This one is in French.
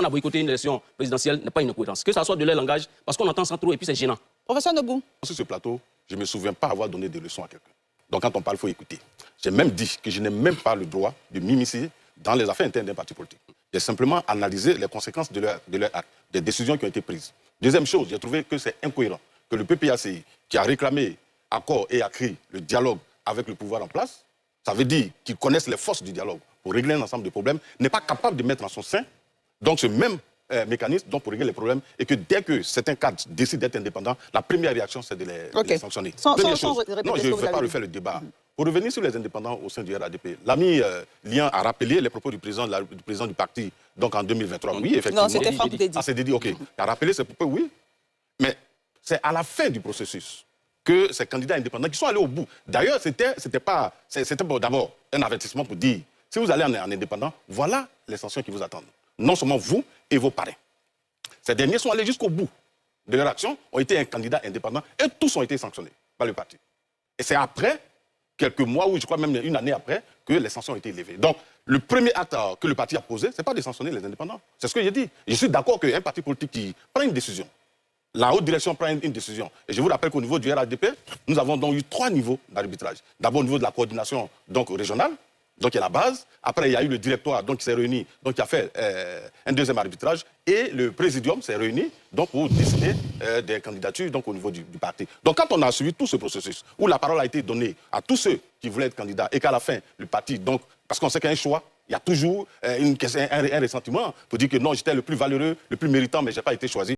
on a boycotté une élection présidentielle n'est pas une incohérence. Que ça soit de leur langage, parce qu'on entend sans trop et puis c'est gênant. Professeur Nobou. Sur ce plateau, je ne me souviens pas avoir donné des leçons à quelqu'un. Donc quand on parle, il faut écouter. J'ai même dit que je n'ai même pas le droit de m'immiscer dans les affaires internes d'un parti politique. J'ai simplement analysé les conséquences de leur acte, des décisions qui ont été prises. Deuxième chose, j'ai trouvé que c'est incohérent que le PPACI, qui a réclamé accord et a créé le dialogue avec le pouvoir en place, ça veut dire qu'ils connaissent les forces du dialogue pour régler un ensemble de problèmes, n'est pas capable de mettre en son sein donc ce même mécanisme donc pour régler les problèmes et que dès que certains cadres décident d'être indépendants, la première réaction c'est de les sanctionner. Non, je ne vais pas refaire le débat. Pour revenir sur les indépendants au sein du RADP, l'ami Lian a rappelé les propos du président du parti donc en 2023. Oui, effectivement. Non, c'était Franck Dédi. Ah, c'est Dédi, ok. Il a rappelé ses propos, oui. Mais c'est à la fin du processus que ces candidats indépendants qui sont allés au bout. D'ailleurs, c'était d'abord un avertissement pour dire, si vous allez en indépendant, voilà les sanctions qui vous attendent. Non seulement vous et vos parrains. Ces derniers sont allés jusqu'au bout de leur action, ont été un candidat indépendant et tous ont été sanctionnés par le parti. Et c'est après, quelques mois ou je crois même une année après, que les sanctions ont été élevées. Donc, le premier acte que le parti a posé, ce n'est pas de sanctionner les indépendants. C'est ce que j'ai dit. Je suis d'accord qu'un parti politique qui prend une décision, la haute direction prend une décision. Et je vous rappelle qu'au niveau du RADP, nous avons donc eu 3 niveaux d'arbitrage. D'abord au niveau de la coordination donc, régionale, donc il y a la base. Après, il y a eu le directoire donc, qui s'est réuni, donc qui a fait un deuxième arbitrage. Et le présidium s'est réuni donc, pour décider des candidatures donc, au niveau du parti. Donc quand on a suivi tout ce processus, où la parole a été donnée à tous ceux qui voulaient être candidats, et qu'à la fin, le parti, donc, parce qu'on sait qu'il y a un choix, il y a toujours un ressentiment pour dire que non, j'étais le plus valeureux, le plus méritant, mais je n'ai pas été choisi.